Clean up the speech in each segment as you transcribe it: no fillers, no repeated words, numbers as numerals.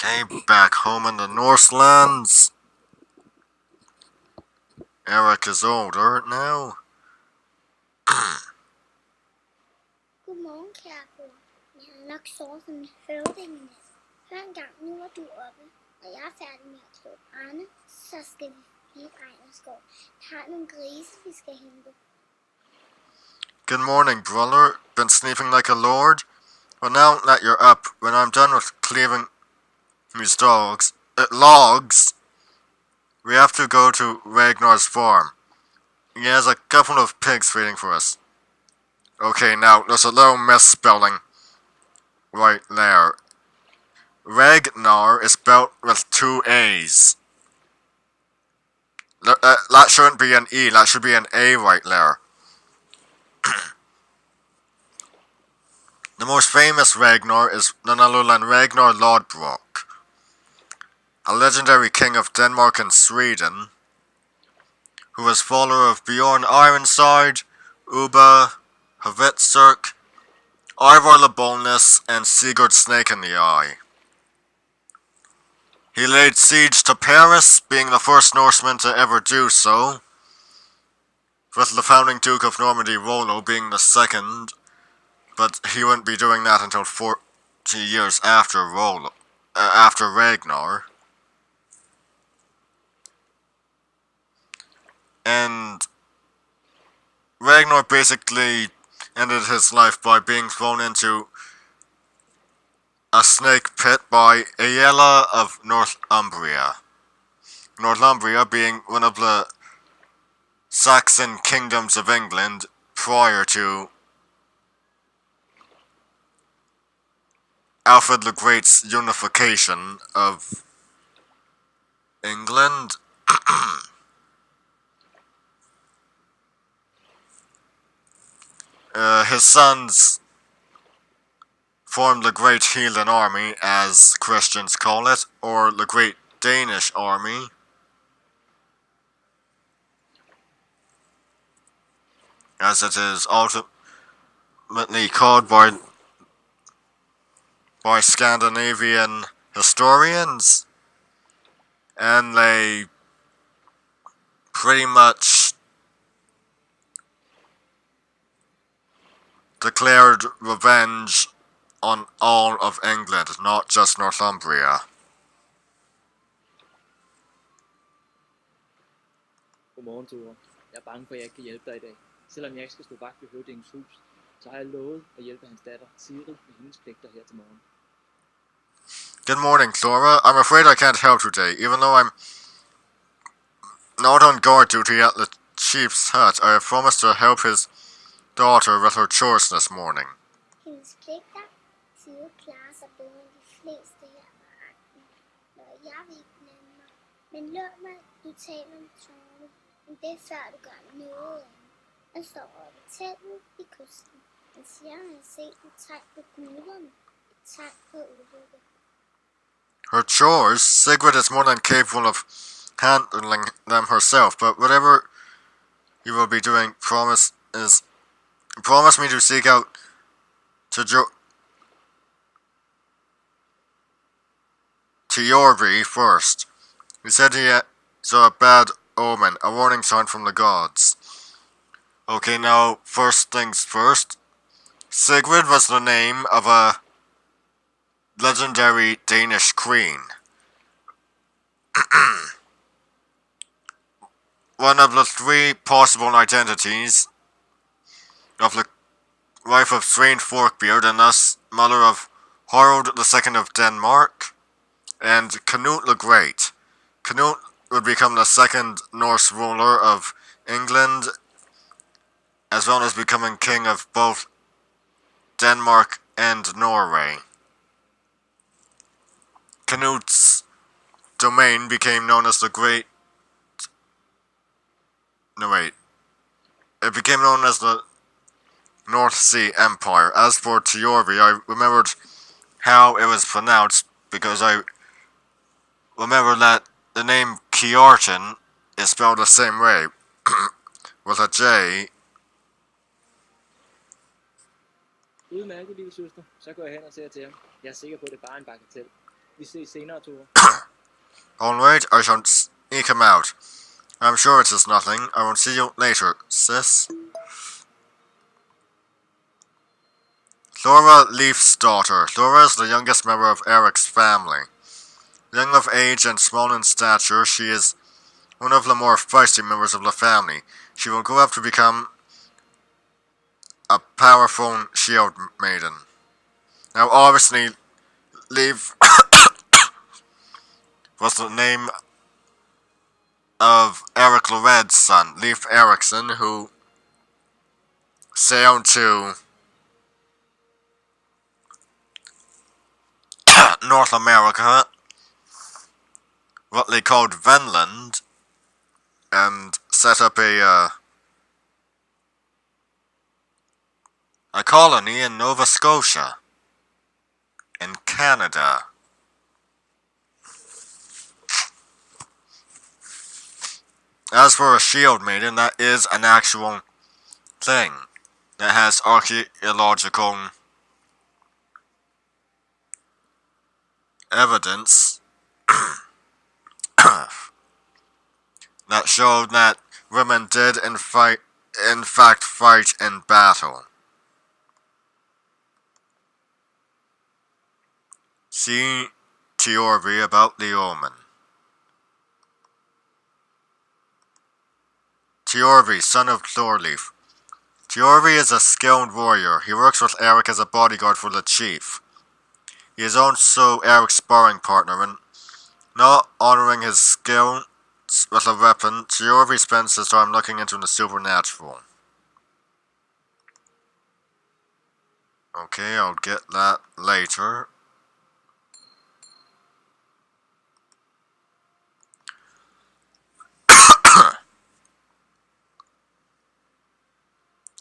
Okay, back home in the Northlands. Eric is older now. Godmorgen, kære bror. Jeg har nok sovet som en høvding i nat. Hør engang, nu er du oppe. Når jeg er færdig med at slå brænde, så skal vi forbi Ejnerskov. Der er nogle grise, vi skal hente. Good morning, brother. Been sleeping like a lord? Well, now that you're up, when I'm done with cleaving these logs, we have to go to Ragnar's farm. He has a couple of pigs waiting for us. Okay, now, there's a little misspelling right there. Ragnar is spelled with two A's. That shouldn't be an E, that should be an A right there. The most famous Ragnar is none other than Ragnar Lodbrok, a legendary king of Denmark and Sweden, who was follower of Bjorn Ironside, Ubba Hvitserk, Ivar the Boneless, and Sigurd Snake in the Eye. He laid siege to Paris, being the first Norseman to ever do so, with the founding Duke of Normandy Rollo being the second, but he wouldn't be doing that until 40 years after Ragnar. And Ragnar basically ended his life by being thrown into a snake pit by Aella of Northumbria. Northumbria being one of the Saxon kingdoms of England prior to Alfred the Great's unification of England. His sons formed the Great Heathen Army, as Christians call it, or the Great Danish Army. As it is ultimately called by Scandinavian historians, and they pretty much declared revenge on all of England, not just Northumbria. Godmorgen, Tore. Jeg er bange for, at jeg ikke kan hjælpe dig i dag. Selvom jeg ikke skal stå vagt ved høvdingens hus, så har jeg lovet at hjælpe hans datter, Sigrid, med hendes pligter her til morgen. Good morning, Thora. I'm afraid I can't help today. Even though I'm not on guard duty at the chief's hut, I have promised to help his daughter with her chores this morning. Hendes pligter, Sigrid klarer sig bedre end de fleste her på agten. Når jeg vil ikke blande mig. Men lad mig, du taler med Tore. Men det er før du gør noget af. Han står oppe i teltet i kysten. Han siger, at han har set et tegn på guderne. Et tegn på ulykke. Her chores, Sigrid is more than capable of handling them herself, but whatever you will be doing, promise me to seek out to Yorby first. He said he saw a bad omen, a warning sign from the gods. Okay, now, first things first. Sigrid was the name of a legendary Danish queen. One of the three possible identities of the wife of Svein Forkbeard, and thus mother of Harald II of Denmark and Canute the Great. Canute would become the second Norse ruler of England, as well as becoming king of both Denmark and Norway. Canute's domain became known as the Great... No, wait. It became known as the North Sea Empire. As for Tjorvi, I remembered how it was pronounced because I remember that the name Kjartan is spelled the same way, with a J. Udmærket, lille søster. Så går jeg hen og ser til ham. Jeg er sikker på, at det er bare en bagatel. Vi ses senere, Tore. Alright, I shall sneak him out. I'm sure it is nothing. I will see you later, sis. Laura Leaf's daughter. Laura is the youngest member of Eric's family. Young of age and small in stature, she is one of the more feisty members of the family. She will grow up to become a powerful shield maiden. Now, obviously, Leaf was the name of Eric Lored's son, Leif Erikson, who sailed to North America, what they called Vinland, and set up a colony in Nova Scotia, in Canada. As for a shield maiden, that is an actual thing that has archaeological evidence that showed that women did in fact fight in battle. See Tiorvi about the Omen. Tiorvi, son of Thorleaf. Tiorvi is a skilled warrior. He works with Eric as a bodyguard for the chief. He is also Eric's sparring partner, and not honoring his skill with a weapon, Tiorvi spends his time looking into the supernatural. Okay, I'll get that later.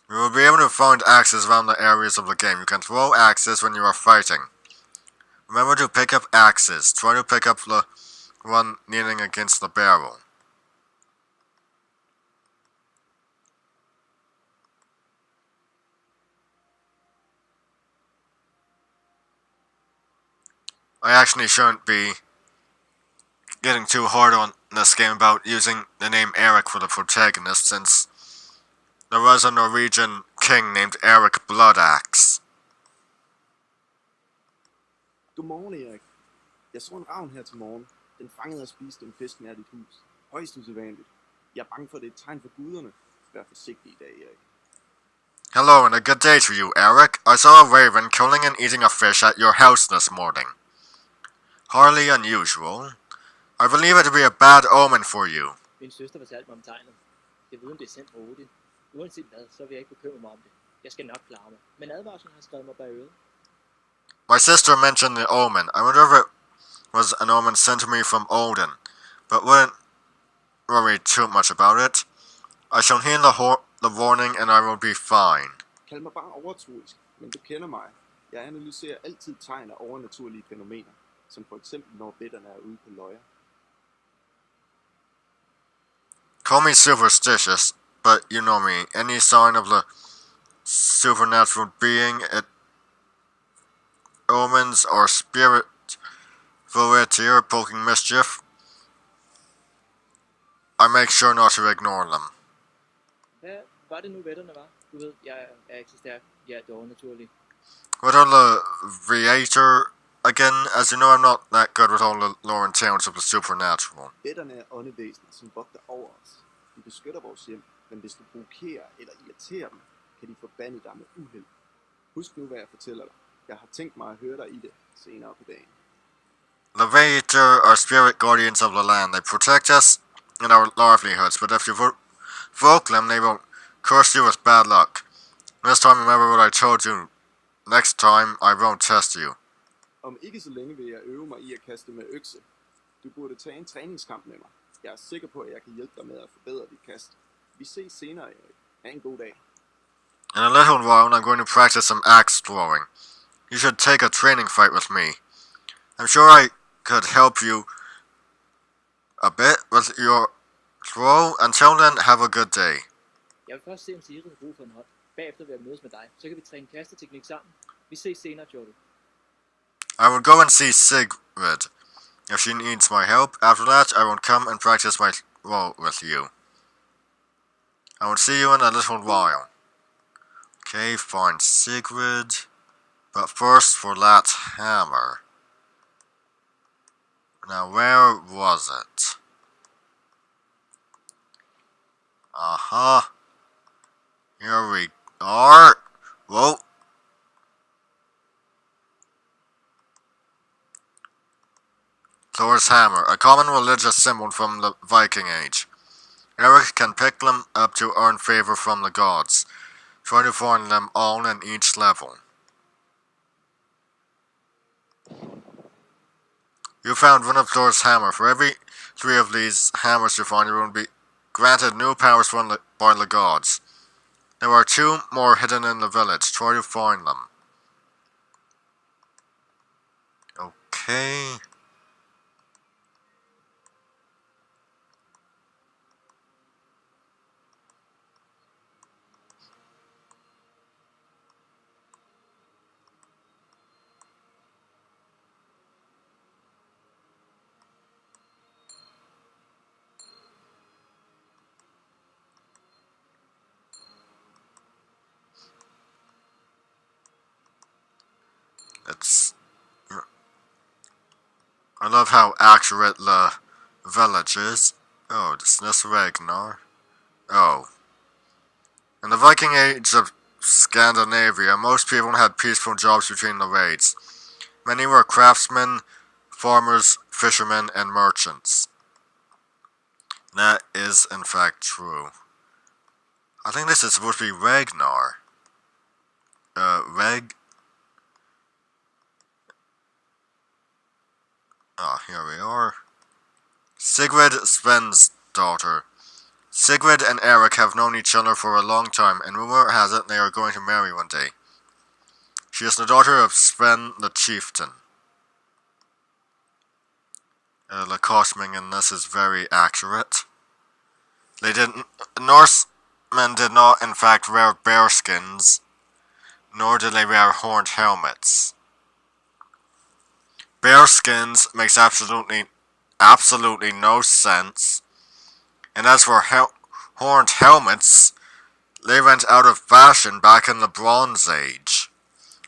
You will be able to find axes around the areas of the game. You can throw axes when you are fighting. Remember to pick up axes. Try to pick up the one leaning against the barrel. I actually shouldn't be getting too hard on this game about using the name Eric for the protagonist, since there was a Norwegian king named Eric Bloodaxe. Godmorgen, Erik. Jeg så en ravn her til morgen. Den fangede og spiste en fisk nær dit hus. Højst usædvanligt. Jeg er bange for, at det er et tegn for guderne. Vær forsigtig i dag, Erik. Hello and a good day to you, Eric. I saw a raven killing and eating a fish at your house this morning. Hardly unusual. I believe it to be a bad omen for you. Min søster fortalte mig om tegnet. Jeg ved, om det er sandt roligt. Uanset hvad, så vil jeg ikke bekymre mig om det. Jeg skal nok klare mig. Men advarslen har skrevet mig bag øret. My sister mentioned the omen. I wonder if it was an omen sent to me from Odin, but wouldn't worry too much about it. I shall heed the warning and I will be fine. Kald mig bare overtroisk, men du kender mig. Jeg analyserer altid tegn af overnaturlige fænomener, som for eksempel når bitterne er ude på løjer. Call me superstitious, but you know me. Any sign of the supernatural being, it omens or spirit here poking mischief, I make sure not to ignore them. Hvad var det nu vætterne var? Du ved, jeg er ikke så stærk. Jeg er dog naturlig. What are the Creator again? As you know, I'm not that good with all the lore and tales of the supernatural. Bitterne er åndevæsener, som vogter over os. De beskytter vores hjem, men hvis du provokerer eller irriterer dem, kan de forbande dig med uheld. Husk nu, hvad jeg fortæller dig. Jeg har tænkt mig at høre dig i det senere på dagen. The Creator are spirit guardians of the land. They protect us and our livelihoods, but if you provoke them, they will curse you with bad luck. This time, remember what I told you. Next time, I won't test you. Om ikke så længe vil jeg øve mig i at kaste med økse. Du burde tage en træningskamp med mig. Jeg er sikker på, at jeg kan hjælpe dig med at forbedre dit kast. Vi ses senere, Erik. Ha' en god dag. In a little while, I'm going to practice some axe throwing. You should take a training fight with me. I'm sure I could help you a bit with your throw. Until then, have a good day. Jeg vil først se, om Sigrid har brug for en hånd. Bagefter vil jeg mødes med dig. Så kan vi træne kasteteknik sammen. Vi ses senere, Jordan. I will go and see Sigrid if she needs my help. After that, I will come and practice my role with you. I will see you in a little while. Okay, find Sigrid. But first for that hammer. Now, where was it? Aha. Here we are. Whoa. Thor's hammer, a common religious symbol from the Viking Age. Eric can pick them up to earn favor from the gods. Try to find them all in each level. You found one of Thor's hammer. For every 3 of these hammers you find, you will be granted new powers by the gods. There are 2 more hidden in the village. Try to find them. Okay. It's... I love how accurate the village is. Oh, dismiss Ragnar. Oh. In the Viking Age of Scandinavia, most people had peaceful jobs between the raids. Many were craftsmen, farmers, fishermen, and merchants. That is, in fact, true. I think this is supposed to be Ragnar. Ah, here we are. Sigrid, Sven's daughter. Sigrid and Eric have known each other for a long time, and rumor has it they are going to marry one day. She is the daughter of Sven the chieftain. The costuming in this is very accurate. Norsemen did not in fact wear bear skins, nor did they wear horned helmets. Bear skins makes absolutely no sense. And as for horned helmets, they went out of fashion back in the Bronze Age,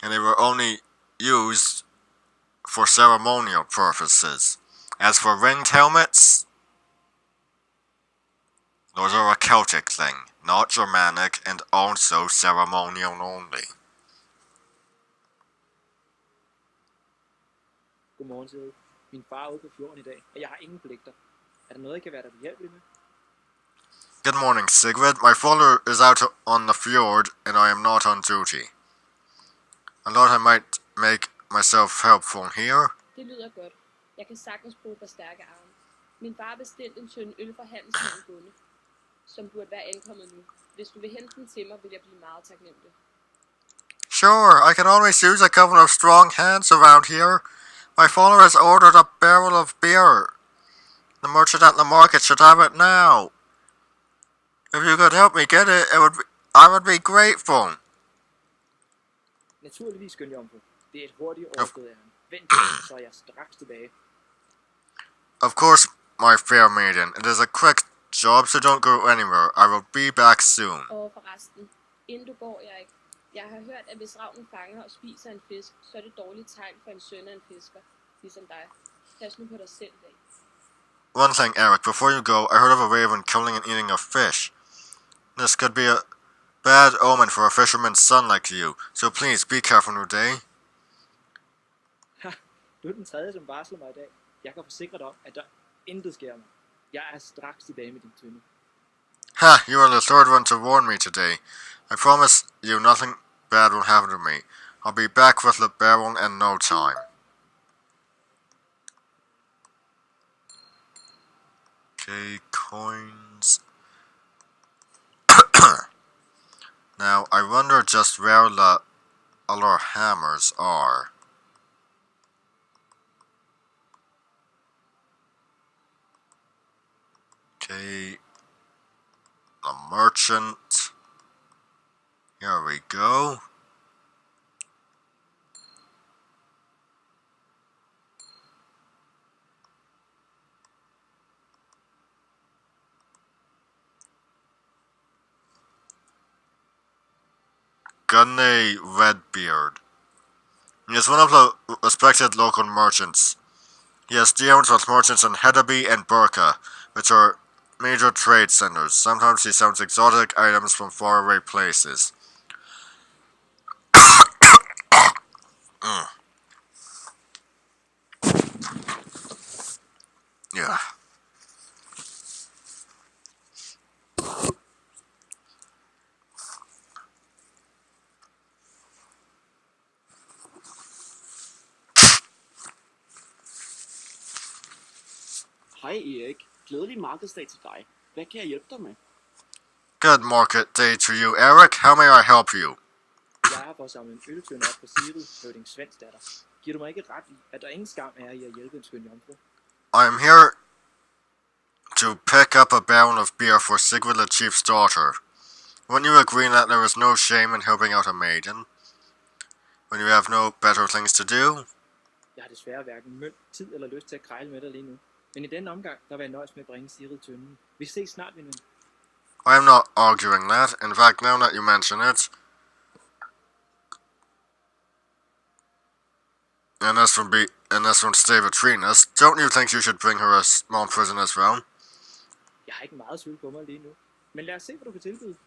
and they were only used for ceremonial purposes. As for ringed helmets, those are a Celtic thing, not Germanic, and also ceremonial only. Godmorgen, Sigrid. Min far er ude på fjorden i dag, og jeg har ingen pligter. Er der noget, jeg kan være der behjælpelig med? Good morning, Sigrid. My father is out on the fjord, and I am not on duty. I thought I might make myself helpful here. Det lyder godt. Jeg kan sagtens bruge et par stærke arme. Min far bestilte en tynde øl fra handelsmanden Gunne, som burde være ankommet nu. Hvis du vil hente den til mig, vil jeg blive meget taknemmelig. Sure, I can always use a couple of strong hands around here. My father has ordered a barrel of beer. The merchant at the market should have it now. If you could help me get it, I would be grateful. Naturligvis, skøn jomfru. Det er et hurtigt overstået ærend. Vent til, så er jeg straks tilbage. Of course, my fair maiden. It is a quick job, so don't go anywhere. I will be back soon. Og forresten, inden du går, Erik. Jeg har hørt, at hvis ravnen fanger og spiser en fisk, så er det dårligt tegn for en søn af en fisker, ligesom dig. Pas nu på dig selv i dag. One thing, Eric, before you go, I heard of a raven killing and eating a fish. This could be a bad omen for a fisherman's son like you, so please be careful today. Ha, du er den tredje, som varsler mig i dag. Jeg kan forsikre dig om, at der intet sker mig. Jeg er straks tilbage med din tynde. Ha, you are the third one to warn me today. I promise you nothing bad will happen to me. I'll be back with the barrel in no time. Okay, coins. Now, I wonder just where the other hammers are. Okay, the merchant. Here we go. Gunny Redbeard. He is one of the respected local merchants. He has dealings with merchants in Hedeby and Burka, which are major trade centers. Sometimes he sells exotic items from faraway places. Yeah. Hej Erik, glædelig markedsdag til dig. Hvad kan jeg hjælpe dig med? Good market day to you, Eric. How may I help you? Jeg er her for at samle en øltønde op for Sigrid, høvding Svends datter. Giver du mig ikke ret i, at der ingen skam er i at hjælpe en skøn jomfru? I am here to pick up a barrel of beer for Sigrid the Chief's daughter. Wouldn't you agree that there is no shame in helping out a maiden when you have no better things to do? Jeg har desværre hverken mønt, tid eller lyst til at krejle med dig lige nu. Men i denne omgang, der vil jeg nøjes med at bringe Sigrid tønden. Vi ses snart, min ven. I am not arguing that. In fact, now that you mention it, and this from stay between us, don't you think you should bring her a small present as well? Jeg har ikke meget sølv på mig lige nu. Men lad os se, hvad du kan tilbyde.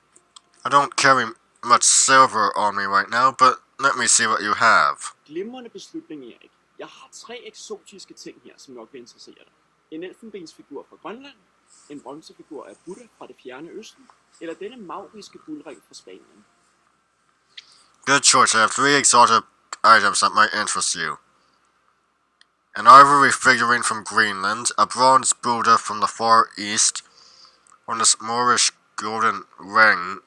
I don't carry much silver on me right now, but let me see what you have. Glimrende beslutning, Erik. Jeg har 3 eksotiske ting her, som nok vil interessere dig. En elfenbensfigur fra Grønland, en bronzefigur af Buddha fra det fjerne østen, eller denne mauriske guldring fra Spanien. Good choice. I have 3 exotic items that might interest you. An ivory figurine from Greenland, a bronze Buddha from the Far East, and this Moorish golden ring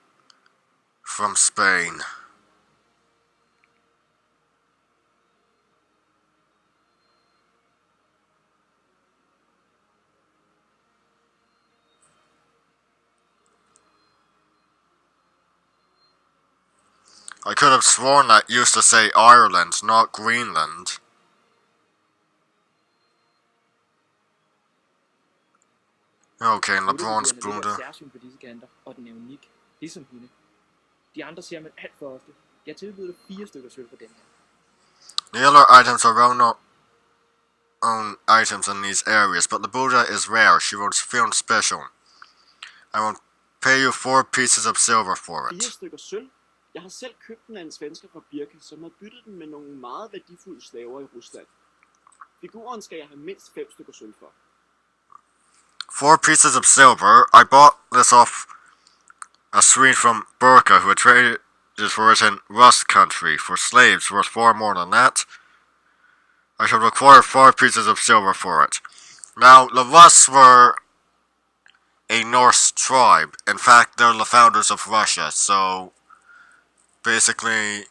from Spain. I could have sworn that used to say Ireland, not Greenland. Okay, and the bronze Buddha-figurerne Buddha. ligger et særsyn på disse kanter, og den er unik, ligesom hende. De andre ser man alt for ofte. Jeg tilbyder dig 4 stykker sølv for den her. The other items are well-known items in these areas, but the Buddha is rare. She was filmed special. I will pay you 4 pieces of silver for 4 it. stykker sølv. Jeg har selv købt den af en svensker fra Birke, som har byttet den med nogle meget værdifulde slaver i Rusland. Figuren skal jeg have mindst 5 stykker sølv for. 4 pieces of silver. I bought this off a Swede from Burka who had traded for it in Rust Country for slaves worth far more than that. I shall require 4 pieces of silver for it. Now, the Russ were a Norse tribe. In fact, they're the founders of Russia, so basically,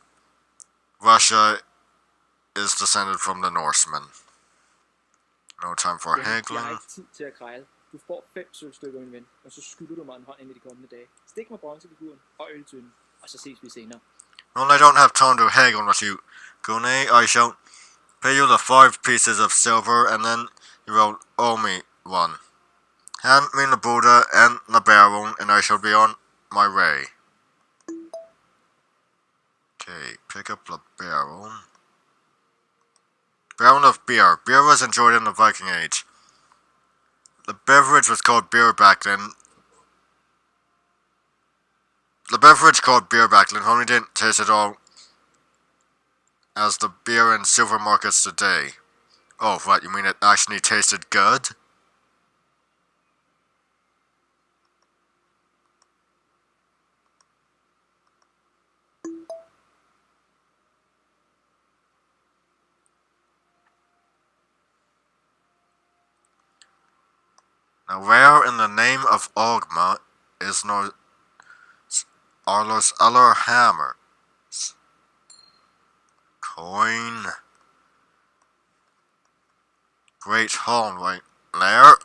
Russia is descended from the Norsemen. No time for Jeg har haggling. ikke tid til at krejle. Du får 5 sølvstykker, min ven, og så skylder du mig en hånd ind i de kommende dage. Stik mig bronzefiguren og øltønden, og så ses vi senere. Well, I don't have time to haggle with you, Gune. I shall pay you the 5 pieces of silver, and then you will owe me 1. Hand me the Buddha and the barrel, and I shall be on my way. Okay, pick up the barrel. Barrel of beer. Beer was enjoyed in the Viking Age. The beverage was called beer back then. The beverage called beer back then only didn't taste at all as the beer in silver markets today. Oh, what, you mean it actually tasted good? Now, where in the name of Ogma are those other hammers? Coin. Great hole right there.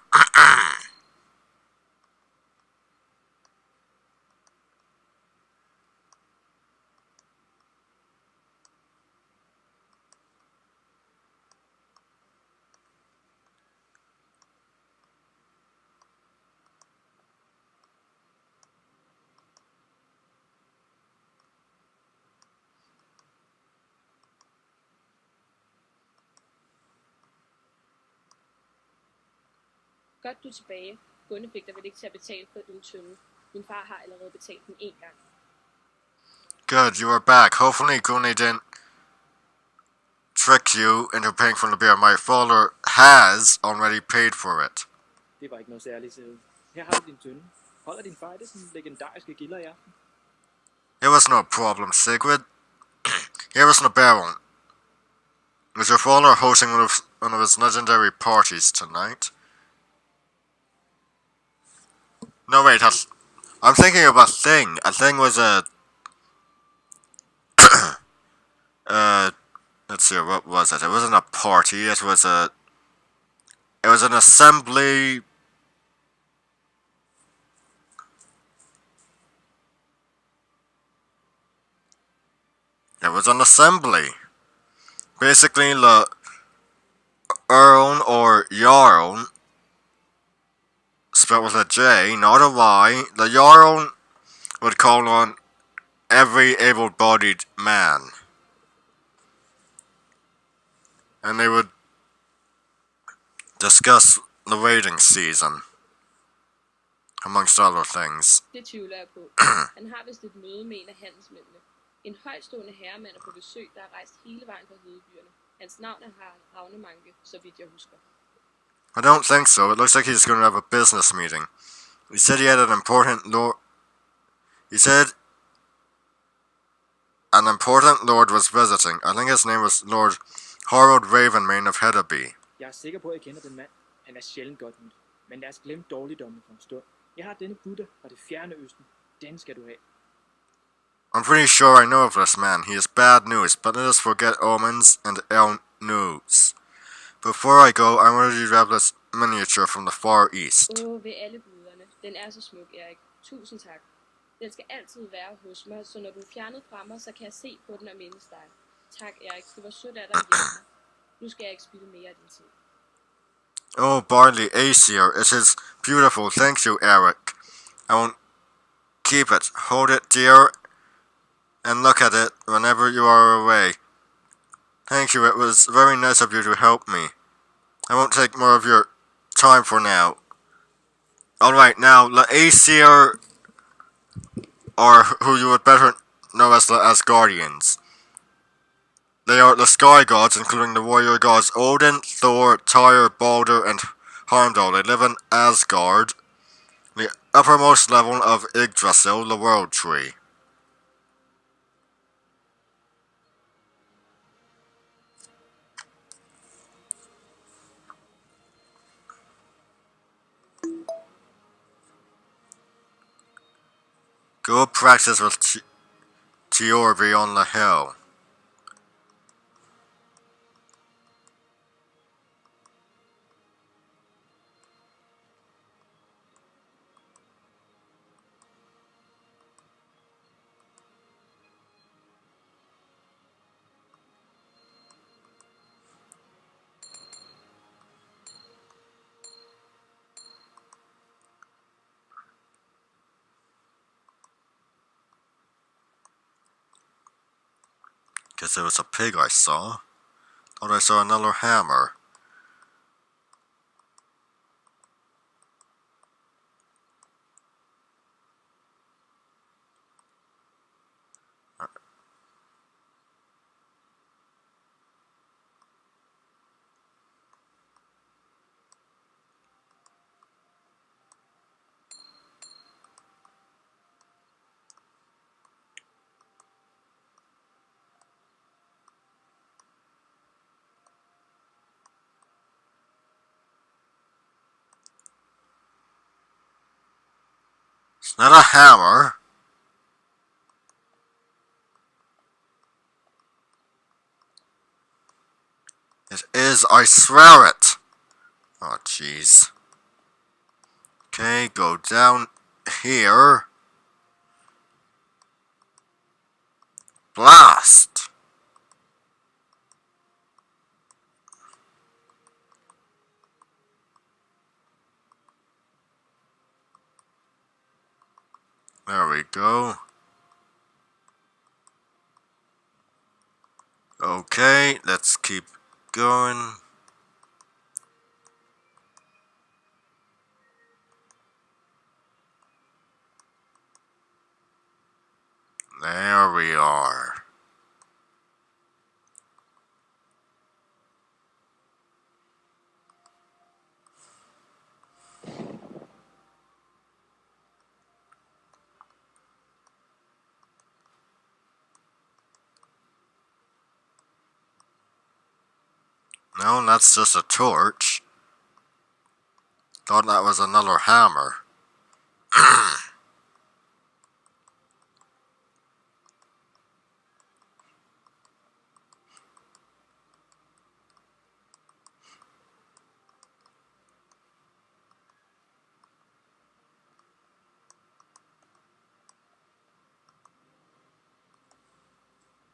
Godt du er tilbage. Gunne fik dig vel ikke til at betale for din tønde. Min far har allerede betalt den en gang. Good, you are back. Hopefully Gunny didn't trick you into paying for the beer. My father has already paid for it. Det var ikke noget særligt, Sigrid. Her har du din tønde. Holder din far det sådan legendariske gilder i aften? It was no problem, Sigrid. Here was the barrel. Is your father hosting one of his legendary parties tonight? No, wait, I'm thinking of a thing. A thing was a... let's see, what was it? It wasn't a party, it was a... It was an assembly... It was an assembly. Basically, the Earl or Jarl, spelled with a J, not a Y, the Jarl would call on every able-bodied man. And they would discuss the raiding season, amongst other things. Det tvivler jeg på. Han har vist et møde med en af handelsmændene. En højstående herremand er på besøg, der har rejst hele vejen fra Hedebyerne. Hans navn er Ravnemanke, så vidt jeg husker. I don't think so. It looks like he's going to have a business meeting. He said he had an important lord... He said an important lord was visiting. I think his name was Lord Harold Ravenmane of Hedeby. Jeg er sikker på, at jeg kender den mand. Han er sjældent godt nyt. Men lad os glemme dårligdomme for en stund. Jeg har denne Buddha fra det fjerne østen. Den skal du have. I'm pretty sure I know of this man. He is bad news, but let us forget omens and ill news. Before I go, I want to grab this miniature from the far east. Ved alle buderne. Den er så smuk, Erik. Tusind tak. Den skal altid være hos mig, så når du er fjernet fra mig, så kan jeg se på den og mindes dig. Tak, Erik. Det var sødt af dig at hjælpe mig. Nu skal jeg ikke spilde mere af din tid. Oh, Barley Aesir, it is beautiful. Thank you, Eric. I won't keep it. Hold it, dear, and look at it whenever you are away. Thank you, it was very nice of you to help me. I won't take more of your time for now. Alright, now, the Aesir are who you would better know as the Asgardians. They are the sky gods, including the warrior gods Odin, Thor, Tyr, Balder, and Heimdall. They live in Asgard, the uppermost level of Yggdrasil, the World Tree. Go practice with Tiorbi on the hill. Guess it was a pig I saw. Thought I saw another hammer. It's not a hammer. It is, I swear it. Oh, jeez. Okay, go down here. Blast! There we go. Okay, let's keep going. There we are. No, that's just a torch. Thought that was another hammer.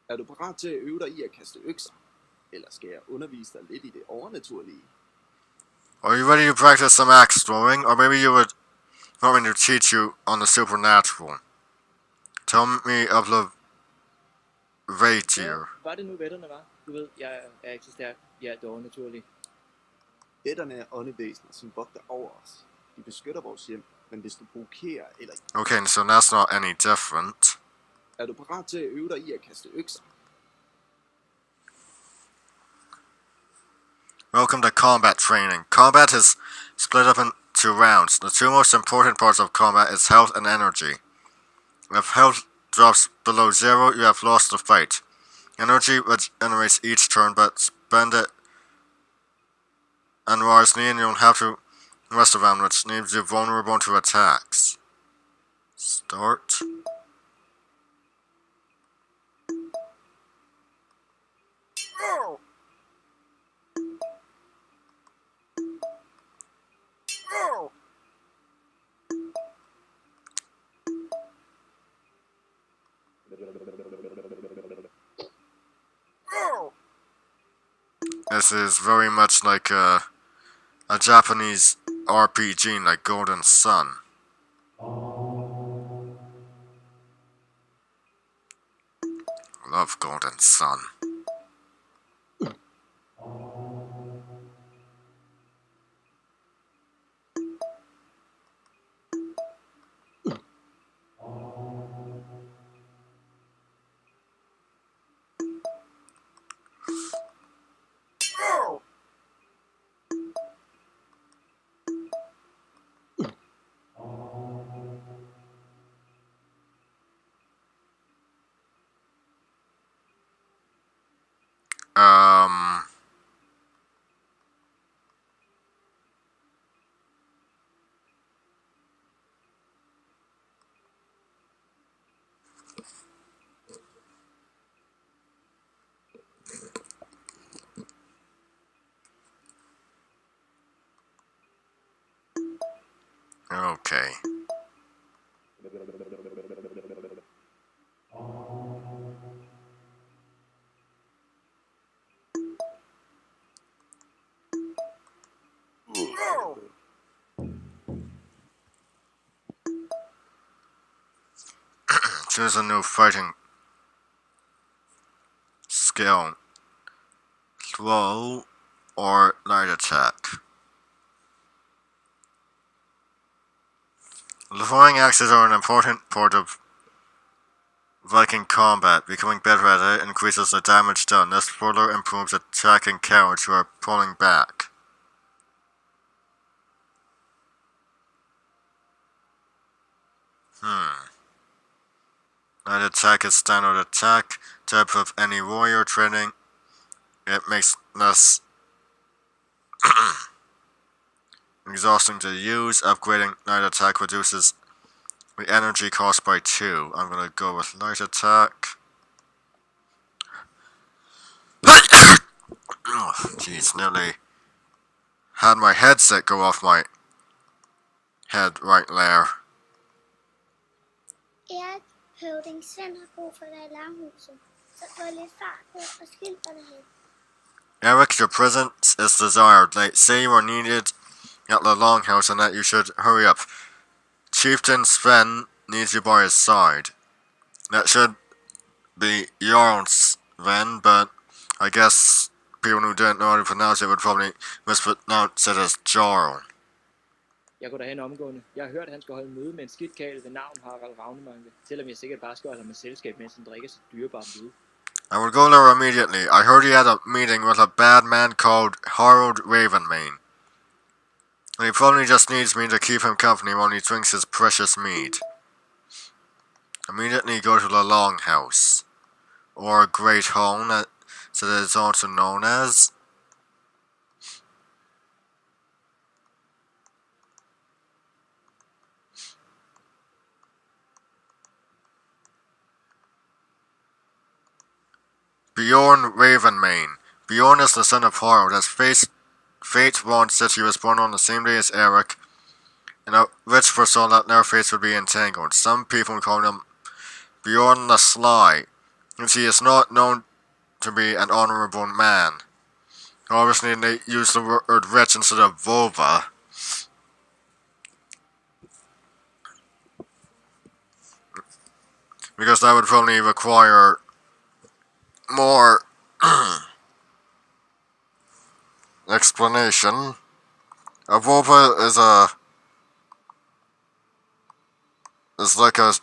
Er du parat til at øve dig i at kaste økser? Eller skal jeg undervise dig lidt i det overnaturlige? Are you ready to practice some axe throwing? Or maybe you would want me to teach you on the supernatural? Tell me of the Vaetier. Hvad var det nu vætterne var? Du ved, jeg er ikke så stærk. Ja, det er overnaturligt. Ætterne er åndevæsener, som vogter over os. De beskytter vores hjem, men hvis du provokerer eller... Okay, so that's not any different. Er du parat til at øve dig i at kaste økser? Welcome to combat training. Combat is split up into rounds. The two most important parts of combat is health and energy. If health drops below 0, you have lost the fight. Energy regenerates each turn, but spend it and rise near and you don't have to rest around, which leaves you vulnerable to attacks. Start. This is very much like a Japanese RPG like Golden Sun. Love Golden Sun. Okay. Choose a new fighting skill. Throw or light attack. The throwing axes are an important part of Viking combat. Becoming better at it increases the damage done. This further improves attacking cowards who are pulling back. Light attack is standard attack type of any warrior training. It makes less exhausting to use. Upgrading light attack reduces the energy cost by 2. I'm gonna go with light attack. Oh, jeez, nearly had my headset go off my head right there. Erik, høvding Svend har brug for dig i langhuset, så få lidt fart på og skynd dig derhen. Eric, your presence is desired. They say you are needed at the longhouse and that you should hurry up. Chieftain Sven needs you by his side. That should be Jarl Sven, but I guess people who didn't know how to pronounce it would probably mispronounce it as Jarl. Jeg går derhen omgående. Jeg har hørt, at han skal holde møde med en skidt kæl ved navn Harald Ravnemanke, selvom jeg sikkert bare skal holde ham med selskab, mens han drikker sit dyrebare blod. I will go there immediately. I heard he had a meeting with a bad man called Harold Ravenmane. And he probably just needs me to keep him company while he drinks his precious mead. Immediately go to the Longhouse, or Great Hone, as it is also known as. Bjorn Ravenmane. Bjorn is the son of Harold, as fate once said he was born on the same day as Eric, and a rich foresaw that their fates would be entangled. Some people call him Bjorn the Sly, since he is not known to be an honorable man. Obviously, they use the word rich instead of vulva. Because that would probably require more explanation. A vulva is like a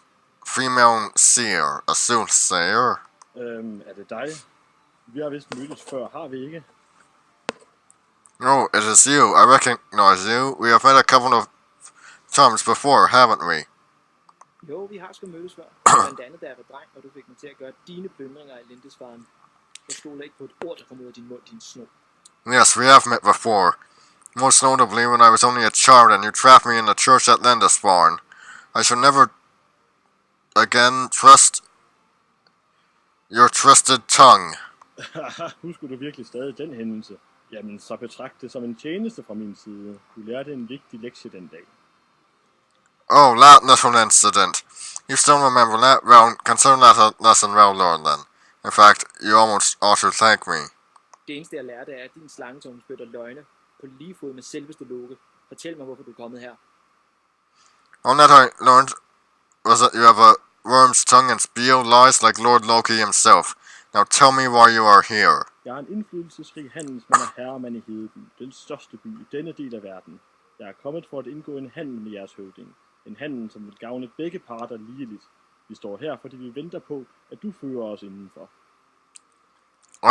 female seer, a soothsayer. Det dig? Vi har vist mødtes før, har vi ikke? No, it is you. I recognize you. We have met a couple of times before, haven't we? Jo, vi har sgu mødtes før. Blandt andet, da jeg var dreng, og du fik mig til at gøre dine plyndringer i Lindesfaren. Jeg stoler ikke på et ord, der kommer ud af din mund, din sno. Yes, we have met before. Most notably when I was only a child and you trapped me in the church at Lindisfarne. I shall never again trust your twisted tongue. Husker du virkelig stadig den hændelse? Jamen, så betragt det som en tjeneste fra min side. Du lærte en vigtig lektie den dag. Oh, that little incident. You still remember that? Well, consider that a lesson well learned then. In fact, you almost ought to thank me. Det eneste, jeg lærte, er, at din slangetunge spytter løgne på lige fod med selveste Loke. Fortæl mig, hvorfor du er kommet her. All that I learned was that you have a worm's tongue and spew lies like Lord Loki himself. Now tell me why you are here. Jeg er en indflydelsesrig handelsmand og herremand i Hedeby, den største by i denne del af verden. Jeg er kommet for at indgå en handel med jeres høvding. En handel, som vil gavne begge parter ligeligt. Vi står her, fordi vi venter på, at du fører os indenfor.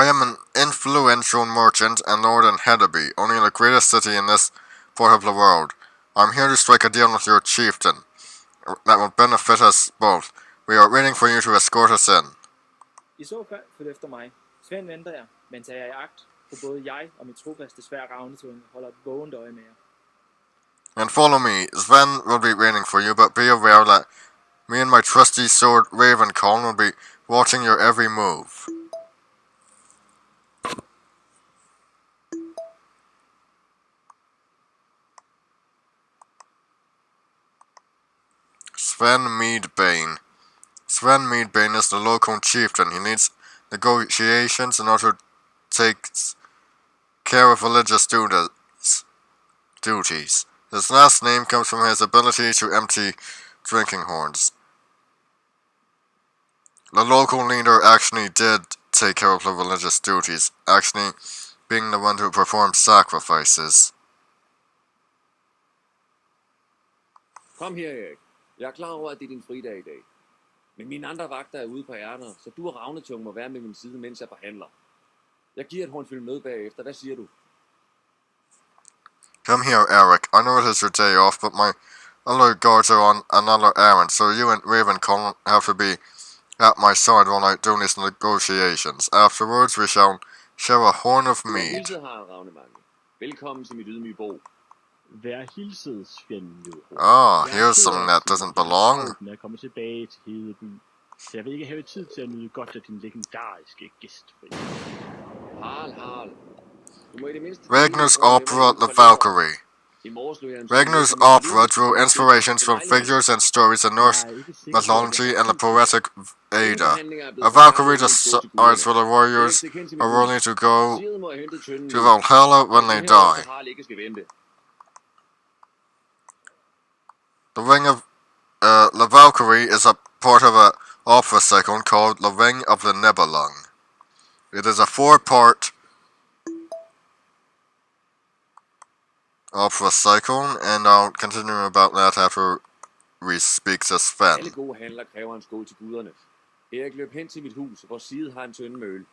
I am an influential merchant and lord in Hedeby, only the greatest city in this part of the world. I'm here to strike a deal with your chieftain that will benefit us both. We are waiting for you to escort us in. I så fald følg efter mig. Svend venter jeg, mens jeg er i agt, for både jeg og mit trofaste svær Ravnetunge holder et vågent øje med jer. And follow me. Sven will be waiting for you, but be aware that me and my trusty sword Ravencolm will be watching your every move. Sven Meadbane. Sven Meadbane is the local chieftain. He leads negotiations and also takes care of religious duties. His last name comes from his ability to empty drinking horns. The local leader actually did take care of the religious duties, actually being the one who performed sacrifices. Kom her, Erik. Jeg er klar over, at det er din fridag i dag. Men mine andre vagter er ude på ærter, så du og Ravnetung må være med min side, mens jeg forhandler. Jeg giver et håndfyldt med bagefter. Hvad siger du? Come here, Eric. I know it is your day off, but my other guards are on another errand, so you and Ravencolm have to be at my side while I do these negotiations. Afterwards, we shall share a horn of mead. Hilset har Ravnemange. Velkommen til mit ydmyge bo. Vær hilset, Svend Joho. Ah, here's something that doesn't belong. Når jeg kommer tilbage til Hedeby, så jeg vil ikke have tid til at nyde godt af din legendariske gæstfri. Harald. Du må i det mindste... Wagner's opera The Valkyrie. Wagner's opera drew inspirations from figures and stories in Norse mythology and the poetic Edda. A Valkyrie decides whether warriors are willing to go to Valhalla when they die. The Ring of the Valkyrie is a part of an opera cycle called The Ring of the Nibelung. It is a four-part opera cycle, and I'll continue about that after we speak to Sven. Alle gode handler kræver en skål til guderne. Erik, løb hen til mit hus, hvor Side har en tønde med øl.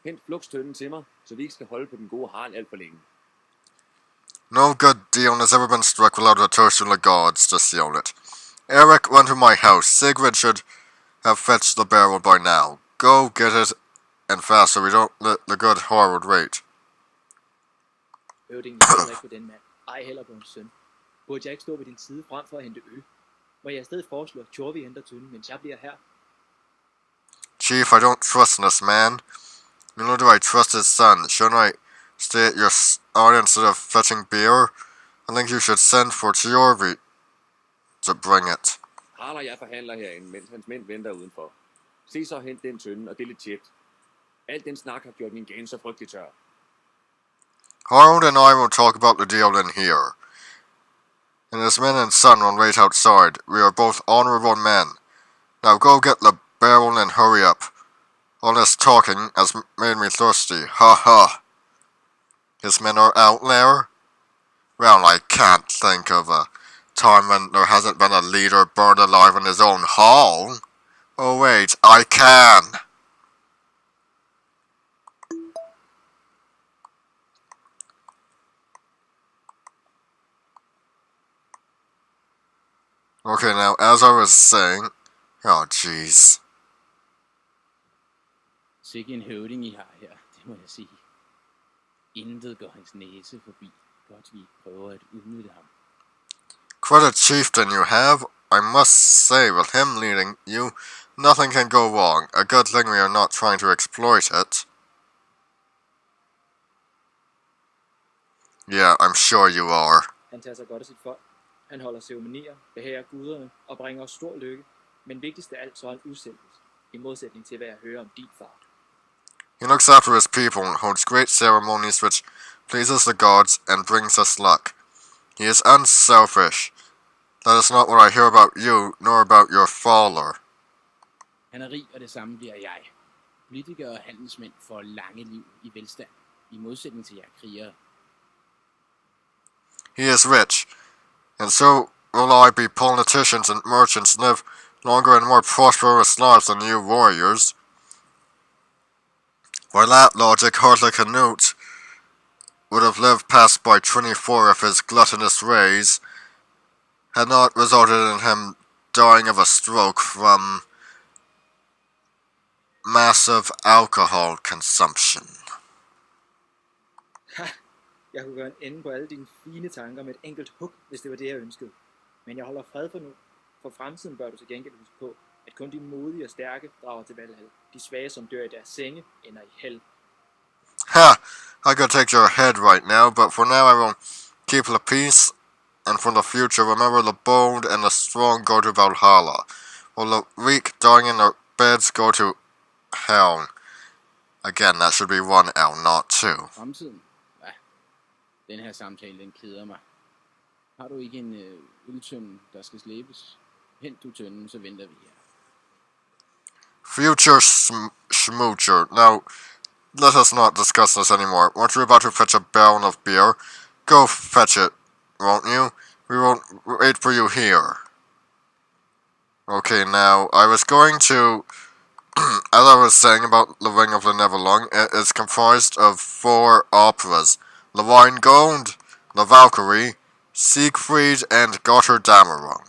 Hent fluks tønden til mig, så vi ikke skal holde på den gode Harald alt for længe. No good deal has ever been struck without a toast to the gods to seal it. Eric, run to my house. Sigrid should have fetched the barrel by now. Go get it, and fast, so we don't let the good Harold wait. Høvdingen, jeg stoler ikke på den mand. Ej heller på hans søn. Burde jeg ikke stå ved din side frem for at hente øl? Må jeg i stedet foreslå, at Tjorvi henter tønden, mens jeg bliver her? Chief, I don't trust this man. Neither do I trust his son. Shouldn't I stay at your side instead of fetching beer? I think you should send for Tjorvi to bring it. Harald og jeg forhandler herinde, mens hans mænd venter udenfor. Se så hent den tønde, og det er lidt tjept. Alt den snak har gjort min gane så frygtelig tør. Harold and I will talk about the deal in here. And his men and son will wait outside. We are both honorable men. Now go get the barrel and hurry up. All this talking has made me thirsty. Ha ha. His men are out there? Well, I can't think of a time when there hasn't been a leader burned alive in his own hall. Oh wait, I can. Okay, now, as I was saying... Oh, jeez. Sikke en høvding, I har her, det må jeg sige. Intet går hans næse forbi. Godt vi prøver at udnytte ham. Quite a chieftain you have. I must say, with him leading you, nothing can go wrong. A good thing we are not trying to exploit it. Yeah, I'm sure you are. Han tager sig godt af sit folk. Han holder ceremonier, behager guderne og bringer os stor lykke. Men vigtigst af alt så er han udsendt. I modsætning til hvad jeg hører om din far. He looks after his people and holds great ceremonies which pleases the gods and brings us luck. He is unselfish. That is not what I hear about you, nor about your father. Han er rig, og det samme bliver jeg. Politikere og handelsmænd får lange liv i velstand, i modsætning til jer krigere. He is rich, and so will I be. Politicians and merchants live longer and more prosperous lives than you warriors. By that logic, Hartley Canute would have lived past by 24 if his gluttonous rays had not resulted in him dying of a stroke from massive alcohol consumption. Ha! Jeg kunne gøre en ende på alle dine fine tanker med et enkelt hug, hvis det var det, jeg ønskede. Men jeg holder fred for nu. For fremtiden bør du til gengæld huske på, at kun de modige og stærke drager til Valhall. De svage, som dør i deres senge, ender i hell. Ha! I could take your head right now, but for now I will keep the peace, and for the future remember the bold and the strong go to Valhalla, while the weak dying in their beds go to hell. Again, that should be one L, not two. Fremtiden? Hvad? Den her samtale, den keder mig. Har du ikke en øltønde, der skal slæbes? Hent du tønden, så venter vi her. Future smoocher. Now, let us not discuss this anymore. Weren't you about to fetch a barrel of beer? Go fetch it, won't you? We won't wait for you here. Okay, now, I was going to... as I was saying about the Ring of the Nibelung, it is comprised of 4 operas. The Rheingold, the Valkyrie, Siegfried, and Götterdämmerung.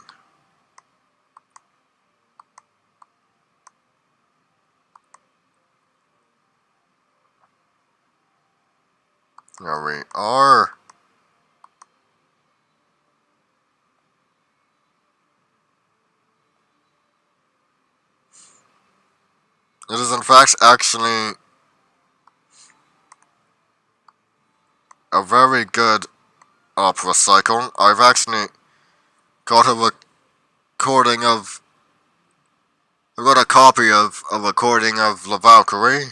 There we are. It is in fact actually a very good opera cycle. I've actually got a recording of... I got a copy of a recording of the Valkyrie.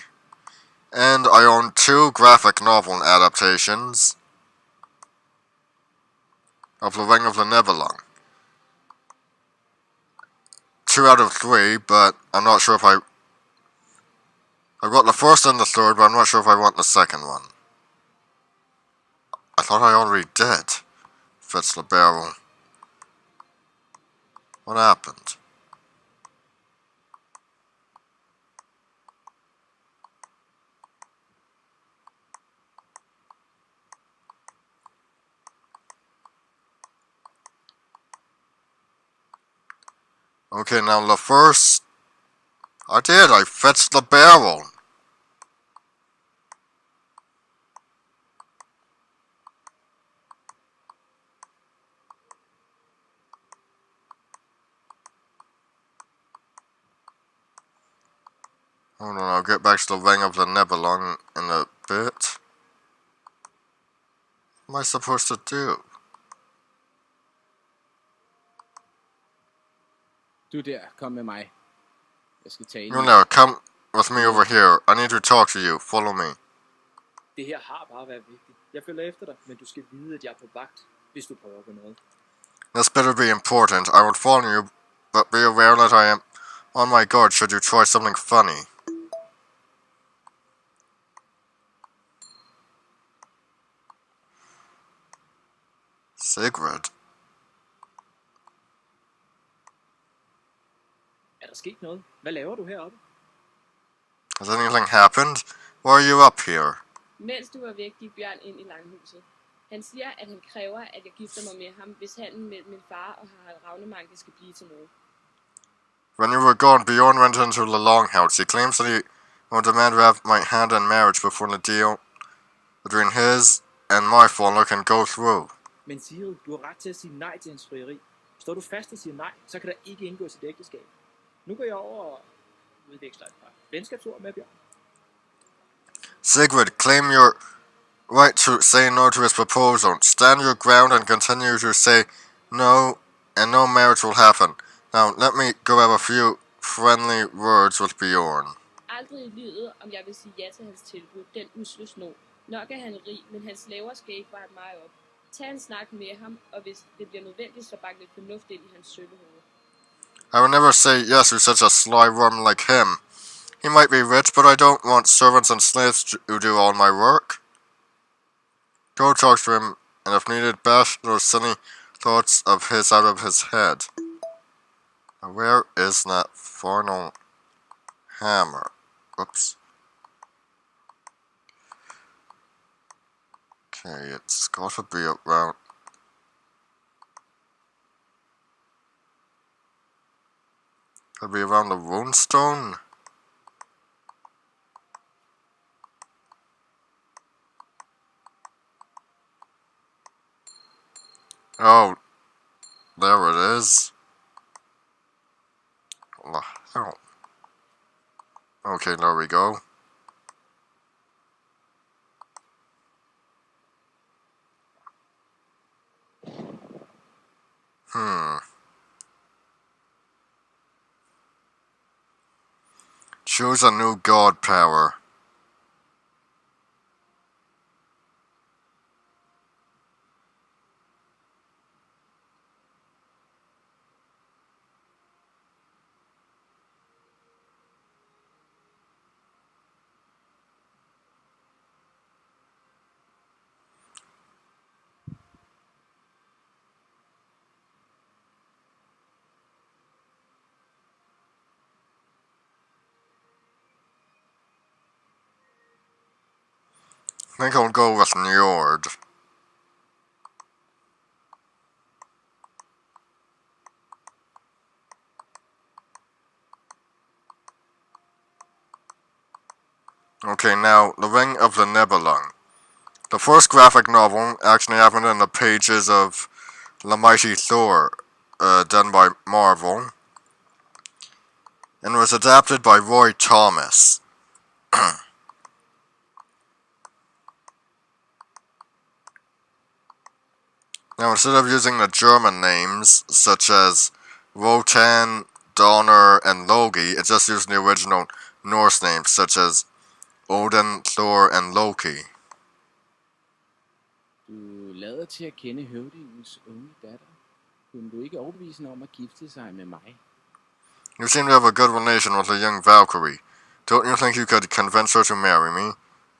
And I own 2 graphic novel adaptations of The Ring of the Nibelung. 2 out of 3, but I'm not sure if I've got the first and the third, but I'm not sure if I want the second one. I thought I already did. fetch the barrel. What happened? Okay, now the first... I fetched the barrel. Hold on, I'll get back to the ring of the Nebelong in a bit. What am I supposed to do? Du der, kom med mig. Jeg skal tale No, med no, come with me over here. I need to talk to you. Follow me. Det her har bare været vigtigt. Jeg følger efter dig, men du skal vide, at jeg er på vagt, hvis du prøver på noget. This better be important. I would follow you, but be aware that I am on my guard should you try something funny. Sigrid. Er der sket noget? Hvad laver du heroppe? Has anything happened? Why are you up here? Mens du var væk, gik Bjørn ind i langhuset. Han siger, at han kræver, at jeg gifter mig med ham, hvis handlen mellem min far og Harald Ravnemanke skal blive til noget. When you were gone, Bjorn went into the longhouse. He claims that he will demand to have my hand in marriage before the deal between his and my father can go through. Men Sigrid, du har ret til at sige nej til hans frieri. Står du fast og siger nej, så kan der ikke indgås et ægteskab. Nu går jeg over og udveksler et par venskabsord med Bjørn. Sigrid, claim your right to say no to his proposal. Stand your ground and continue to say no, and no marriage will happen. Now, let me go have a few friendly words with Bjorn. Aldrig i livet, om jeg vil sige ja til hans tilbud, den usle sno. Nok er han rig, men hans laver skal ikke bare mig op. Tag en snak med ham, og hvis det bliver nødvendigt, så bank lidt fornuft ind i hans sølle hoved. I will never say yes to such a sly worm like him. He might be rich, but I don't want servants and slaves to do all my work. Go talk to him, and if needed, bash those silly thoughts of his out of his head. Now, where is that final hammer? Oops. Okay, it's gotta be around. Gotta be around the runestone? Oh, there it is. What the hell? Okay, there we go. Choose a new god power. I think I'll go with Njord. Okay, now, The Ring of the Nebelung. The first graphic novel actually happened in the pages of The Mighty Thor, done by Marvel, and was adapted by Roy Thomas. Now, instead of using the German names, such as Wotan, Donner, and Logi, it just used the original Norse names, such as Odin, Thor, and Loki. Du lader til at kende høvdingens unge datter. Kunne du ikke overbevise hende om at gifte sig med mig? You seem to have a good relation with the young Valkyrie. Don't you think you could convince her to marry me?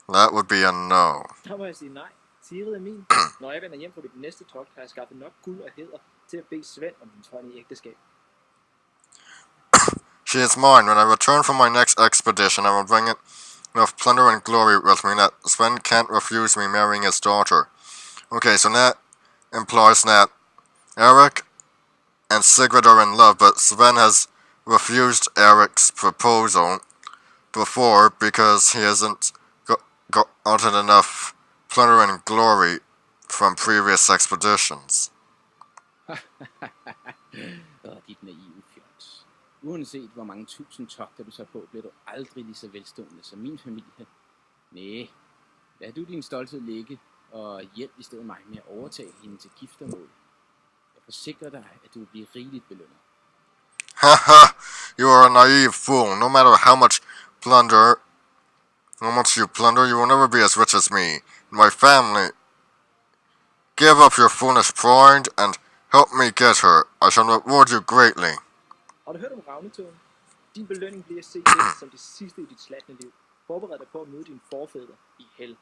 That would be a no. Der må jeg sige nej. Sigrid er min. Når jeg vender hjem fra mit næste togt, har jeg skaffet nok guld og hæder til at bede Svend om hendes hånd i ægteskab. She is mine. When I return from my next expedition, I will bring enough plunder and glory with me that Sven can't refuse me marrying his daughter. Okay, so that implies that Eric and Sigrid are in love, but Sven has refused Eric's proposal before because he hasn't gotten enough plunder and glory from previous expeditions. Dit naive fjols. Uanset hvor mange tusind togter du så på, bliver du aldrig lige så velstående som min familie. Næh, lad du din stolthed ligge, og hjælp i stedet mig med at overtage hende til giftermål. Jeg forsikrer dig, at du vil blive rigeligt belønnet. Haha, you are a naive fool. No matter how much you plunder, you will never be as rich as me and my family. Give up your foolish pride and help me get her. I shall reward you greatly. Har du hørt om ravnetågen? Din belønning bliver at se det som det sidste i dit slatne liv. Forbered dig på at møde dine forfædre i hel.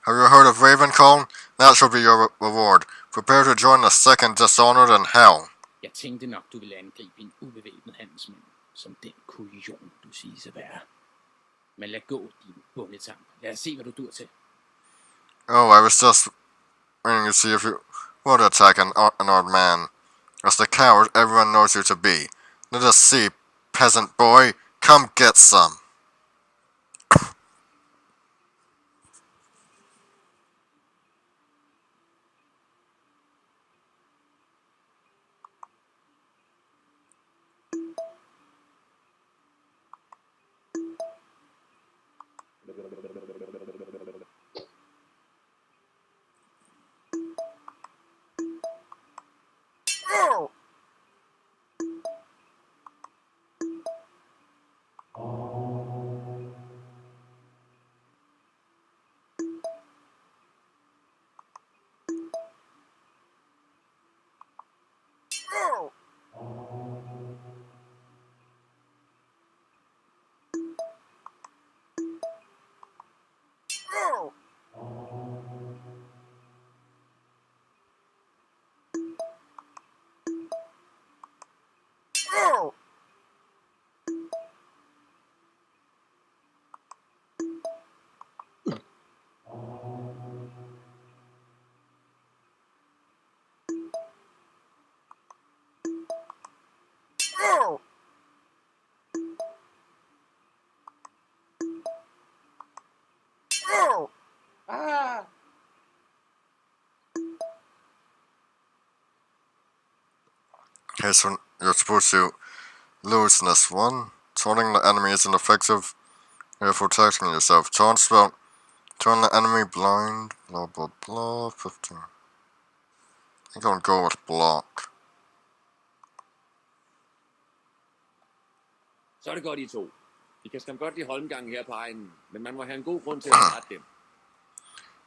Have you heard of Ravencall? That shall be your reward. Prepare to join the second Dishonored in hell. Jeg tænkte nok, du ville angribe en ubevæbnet handelsmand, som den kujon, du siges at være. Men lad gå, din bundetamp. Lad os se, hvad du dur til. Oh, I was just waiting to see if you would attack an odd man. As the coward everyone knows you to be. Let us see, peasant boy. Come get some. Okay, so you're supposed to lose this one. Taunting the enemy is ineffective. You're protecting yourself. Taunt spell. Turn the enemy blind. Blah blah blah. 15. I'm gonna go with block. Så er det godt, I to. I kan skam godt lide holmgang her på egnen, men man må have en god grund til at rette dem.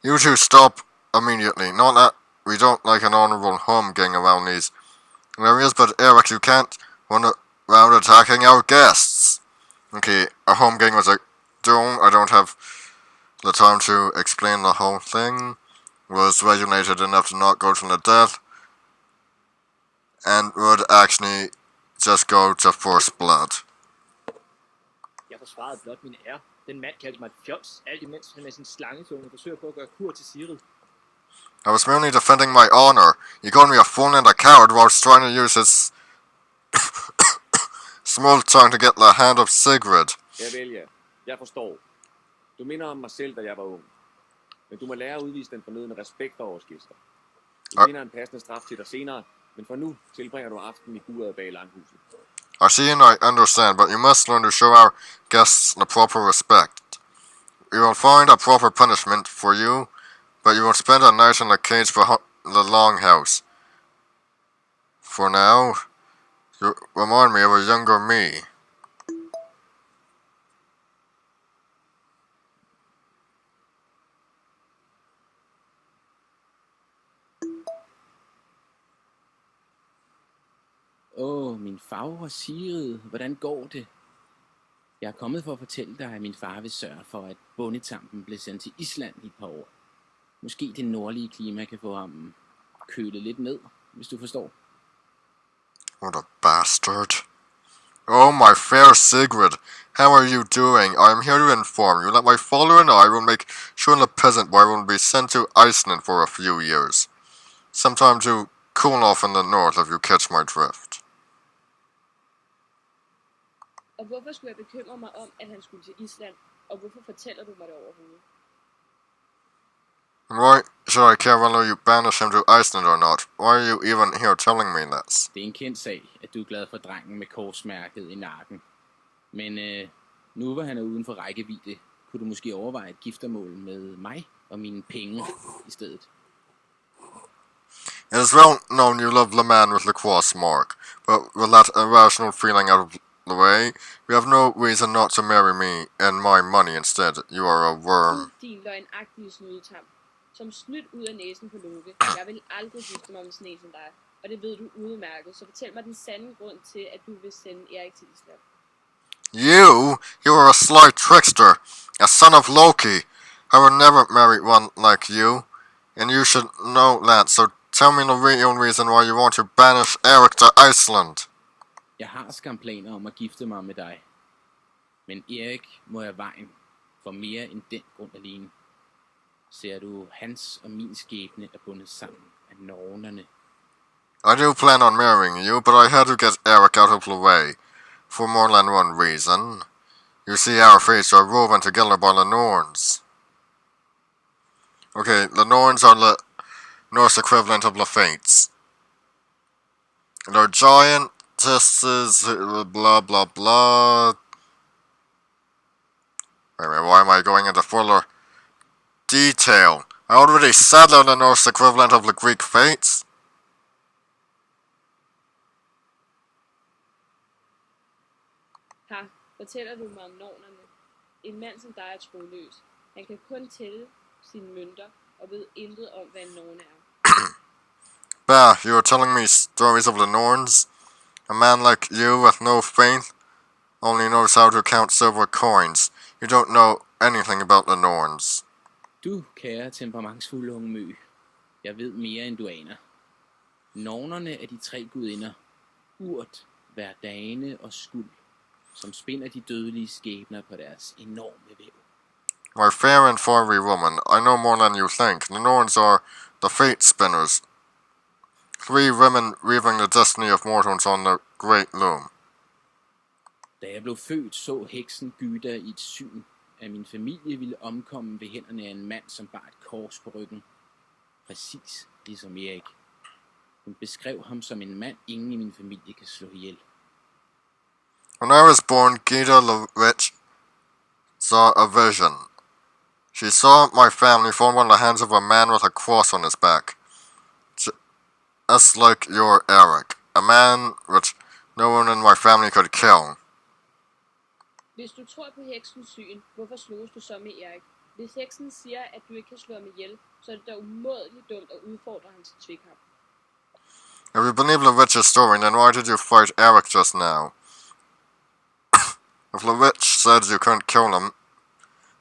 You two stop immediately. Not that we don't like an honorable home gang around these areas, but Eric, you can't run around attacking our guests. Okay, a home gang was a doom. I don't have the time to explain the whole thing. Was regulated enough to not go to the death, and would actually just go to first blood. Jeg forsvarede blot min ære. Den mand kaldte mig et fjols, alt imens han med sin slangetunge forsøger på at gøre kur til Sigrid. I was merely defending my honor. He called me a fool and a coward whilst trying to use his small tongue to get the hand of Sigrid. Jeg vælger. Jeg forstår. Du minder om mig selv, da jeg var ung. Men du må lære at udvise den fornødne respekt for vores gæster. Du finder en passende straf til dig senere, men for nu tilbringer du aftenen i buret bag langhuset. I see and I understand, but you must learn to show our guests the proper respect. We will find a proper punishment for you, but you will spend a night in the cage behind the longhouse. For now, you remind me of a younger me. Min fagre Sigrid, hvordan går det? Jeg er kommet for at fortælle dig, at min far vil sørge for, at bondetampen blev sendt til Island i et par år. Måske det nordlige klima kan få ham kølet lidt ned, hvis du forstår. What a bastard. Oh, my fair Sigrid, how are you doing? I am here to inform you that my father and I will make sure the peasant boy will be sent to Iceland for a few years. Sometime to cool off in the north, if you catch my drift. Og hvorfor skulle jeg bekymre mig om, at han skulle til Island? Og hvorfor fortæller du mig det overhovedet? And why should I care whether you banish him to Iceland or not? Why are you even here telling me this? Det er en kendt sag, at du er glad for drengen med korsmærket i nakken. Men nu hvor han er uden for rækkevidde, kunne du måske overveje et giftermål med mig og mine penge i stedet. It is well known you love the man with the cross mark, but with that irrational feeling out of the way, we have no reason not to marry me and my money instead. You are a worm. Din løgnagtige snydetam. Som snydt ud af næsen på Loke. Jeg vil aldrig gifte mig med sådan en som dig. Og det ved du udmærket. Så fortæl mig den sande grund til, at du vil sende Erik til Island. You are a sly trickster, a son of Loki. I would never marry one like you, and you should know that, so tell me the real reason why you want to banish Erik to Iceland. Jeg har skam planer om at gifte mig med dig. Men Erik må have vejen for mere end den grund alene. Ser du, hans og min skæbne er bundet sammen af nornerne. I do plan on marrying you, but I had to get Erik out of the way, for more than one reason. You see, our fates are woven together by the Norns. Okay, the Norns are the Norse equivalent of the Fates. They're giantesses, blah blah blah. Wait a minute, why am I going into further detail? I already said they're the Norse equivalent of the Greek Fates. Her fortæller du mig om nornerne. En mand som dig er troløs. Han kan kun tælle sine mønter og ved intet om, hvad en norn er. Bah, you are telling me stories of the Norns? A man like you with no faith only knows how to count silver coins. You don't know anything about the Norns. Du, kære temperamentsfulde unge mø. Jeg ved mere end du aner. Nornerne er de tre gudinder. Urt, Verdane og Skuld, som spinder de dødelige skæbner på deres enorme væv. My fair and fiery woman, I know more than you think. The Norns are the fate spinners. 3 women weaving the destiny of mortals on the great loom. Da jeg blev født, så heksen Gyda i et syn, at min familie ville omkomme ved hænderne af en mand, som bar et kors på ryggen. Præcis ligesom Erik. Hun beskrev ham som en mand, ingen i min familie kan slå ihjel. When I was born, Gita the witch saw a vision. She saw my family fall by the hands of a man with a cross on his back. Just like your Erik. A man which no one in my family could kill. Hvis du tror på heksens syn, hvorfor slås du så med Erik? Hvis heksen siger, at du ikke kan slå ham ihjel, så er det da umådeligt dumt at udfordre hans tvikkamp. If you believe the witch's story, then why did you fight Erik just now? If the witch said you couldn't kill him,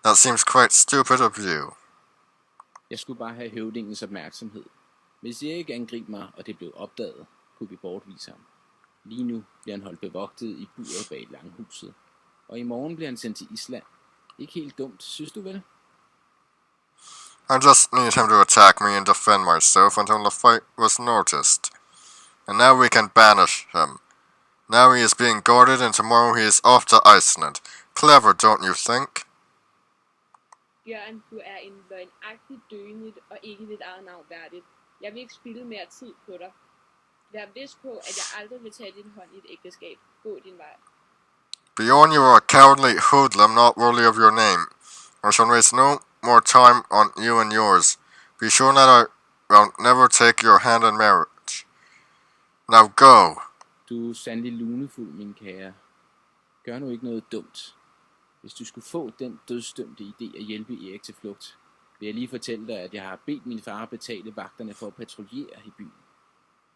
that seems quite stupid of you. Jeg skulle bare have høvdingens opmærksomhed. Hvis Erik angriber mig, og det blev opdaget, kunne vi bortvise ham. Lige nu bliver han holdt bevogtet i buret bag langhuset. Og i morgen bliver han sendt til Island. Ikke helt dumt, synes du vel? I just need him to attack me and defend myself until the fight was noticed. And now we can banish him. Now he is being guarded and tomorrow he is off to Iceland. Clever, don't you think? Bjørn, du er en løgnagtig døgnigt og ikke dit eget navn værdigt. Jeg vil ikke spilde mere tid på dig. Vær vidst på, at jeg aldrig vil tage din hånd i et ægteskab. Gå din vej. Bjorn, you are a cowardly hoodlum not worthy of your name. I shall waste no more time on you and yours. Be sure that I will never take your hand in marriage. Now go. Du er sandelig lunefuld, min kære. Gør nu ikke noget dumt. Hvis du skulle få den dødsdømte idé at hjælpe Erik til flugt, vil jeg lige fortælle dig, at jeg har bedt min far betale vagterne for at patruljere i byen.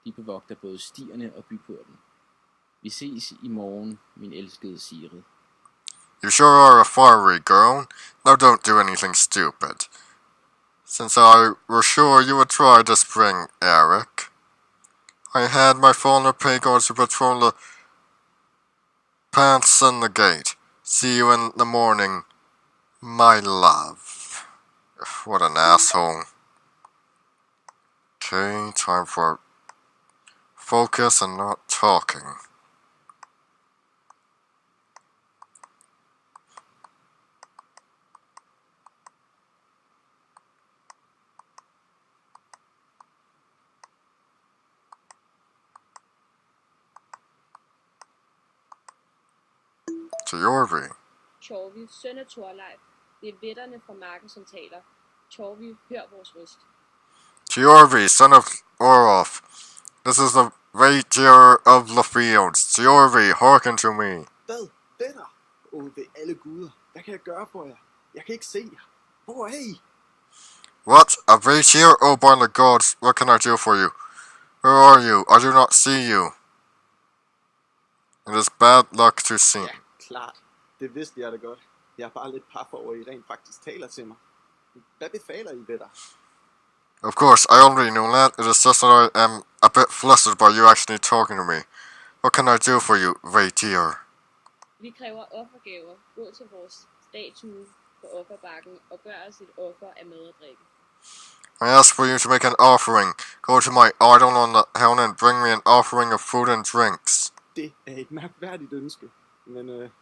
De bevogter både stierne og byporten. Vi ses i morgen, min elskede Sigrid. You sure are a fiery girl. Now don't do anything stupid. since I was sure you would try to spring, Eric. I had my father pay guards to patrol the paths and the gate. See you in the morning, my love. What an asshole. Okay, time for focus and not talking. To Yorvi. Tjorvi, søn af Torleif. Det er vætterne fra marken, som taler. Tjorvi, hør vores røst. To Yorvi, son of Orof. This is the Ranger of the Fields. To Yorvi, hearken to me. Hvad? Venner? Ved alle guder. Hvad kan jeg gøre for jer? Jeg kan ikke se jer. Hvor er I? What? A Ranger? Oh, by the gods, what can I do for you? Where are you? I do not see you. It is bad luck to see. Ja, klart. Det vidste jeg da godt. Jeg er bare lidt paf over, at I rent faktisk taler til mig. Hvad befaler I ved dig? Of course, I already know that. It is just that I am a bit flustered by you actually talking to me. What can I do for you, Ranger? Vi kræver offergaver. Gå til vores statue på offerbakken og gør os et offer af mad og drikke. I ask for you to make an offering. Go to my idol on the hill and bring me an offering of food and drinks. Det er et mærkværdigt ønske. Men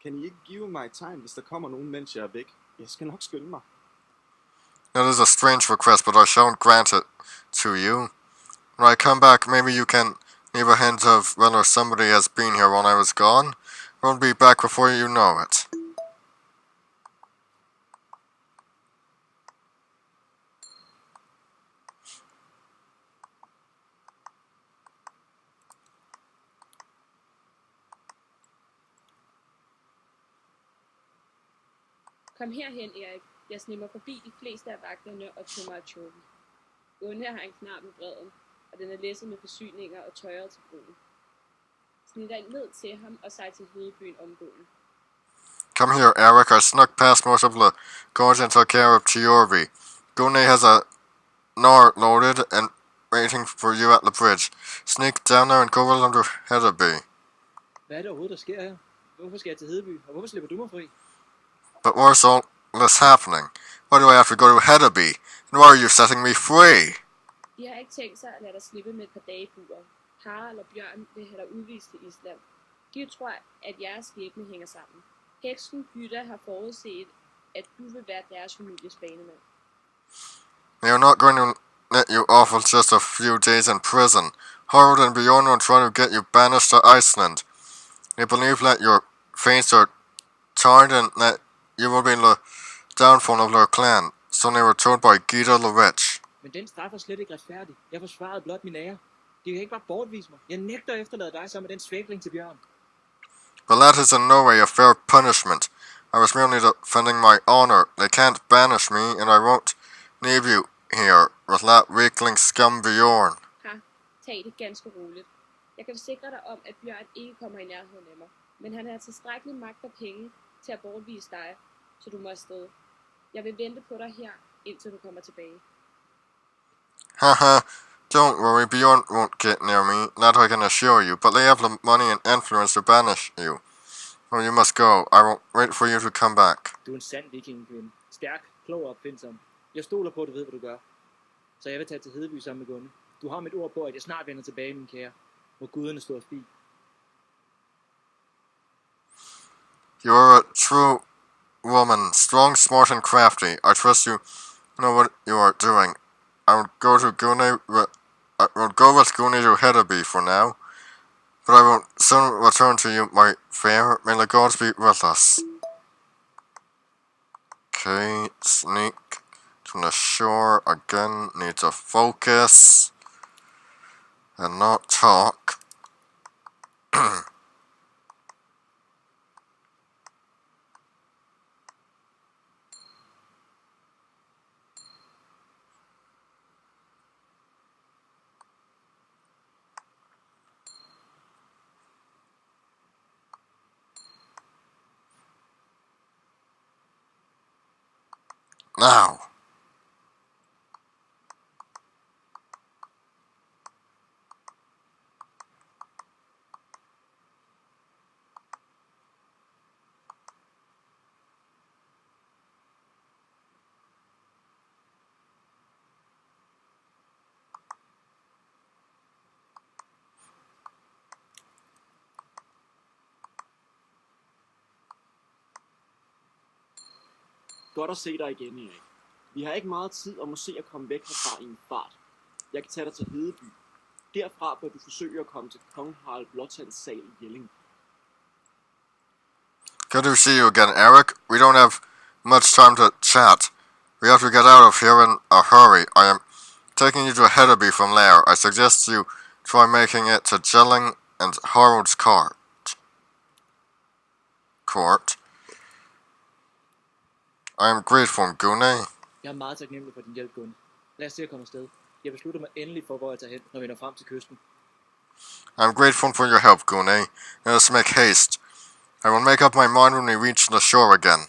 kan I ikke give mig et tegn, hvis der kommer nogen, mens jeg er væk? Jeg skal nok skynde mig. That is a strange request, but I shall grant it to you. When I come back, maybe you can leave a hint of whether somebody has been here when I was gone. I'll be back before you know it. Kom herhen, Erik. Jeg snimmer forbi de fleste af vagterne og tog mig af Tjorvi. Gunde har en knap med bredden, og den er læsset med forsyninger og tøjet til brugen. Snit dig ned til ham og sej til hedebyen omgående. Come here, Eric. I snuck past most of the guards and took care of Tiorvi. Gunne has a nar loaded and waiting for you at the bridge. Sneak down there and go well under Hedeby. Hvad er det overhovedet, der sker her? Hvorfor skal jeg til Hedeby, og hvorfor slipper du mig fri? But where's all this happening? Why do I have to go to Hedeby? And why are you setting me free? De har ikke tænkt sig at lade dig slippe med et par dage i buret. Harald og Bjørn vil have dig udvist til Island. De tror, at jeres skæbne hænger sammen. Heksen Gyda har forudset, at du vil være deres families banemand. They are not going to let you off with just a few days in prison. Harold and Bjorn will try to get you banished to Iceland. They believe that your fates are tied and that you will be the downfall of their clan, so they were told by Gita the Rich. Men den straf er slet ikke retfærdig. Jeg forsvarede blot min ære. De kan ikke bare bortvise mig. Jeg nægter at efterlade dig sammen med den svækling til Bjørn. But that is in no way a fair punishment. I was merely defending my honor. They can't banish me, and I won't leave you here with that weakling scum Bjorn. Ha, tag det ganske roligt. Jeg kan forsikre dig om, at Bjørn ikke kommer i nærheden af mig. Men han har tilstrækkelig magt og penge til at bortvise dig, så du må afsted. Jeg vil vente på dig her, indtil du kommer tilbage. Haha, don't worry, Bjorn won't get near me, that I can assure you, but they have the money and influence to banish you. Oh, you must go. I will wait for you to come back. Du er en sand vikingekvinde. Stærk, klog og opfindsom. Jeg stoler på, at du ved, hvad du gør. Så jeg vil tage til Hedeby sammen med Gunne. Du har mit ord på, at jeg snart vender tilbage, min kære. Må guderne stå os bi. You are a true woman, strong, smart, and crafty. I trust you know what you are doing. I will go to Gune. I will go with Gune to Hedeby for now, but I will soon return to you, my fair. May the gods be with us. Okay, sneak to the shore again. Need to focus and not talk. Now, Godt at se dig igen, Erik. Vi har ikke meget tid og må se at komme væk herfra i en fart. Jeg kan tage dig til Hedeby. Derfra bør du forsøge at komme til Kong Harald Blåtands sal i Jelling. Good to see you again, Eric. We don't have much time to chat. We have to get out of here in a hurry. I am taking you to Hedeby from there. I suggest you try making it to Jelling and Harold's Court. I am grateful, Gune. Jeg er meget taknemmelig for din hjælp, Gunne. Lad os se at komme afsted. Jeg beslutter mig endelig for, hvor jeg tager hen, når vi når frem til kysten. I'm grateful for your help, Gune. Let us make haste. I will make up my mind when we reach the shore again.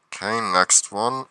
Okay, next one.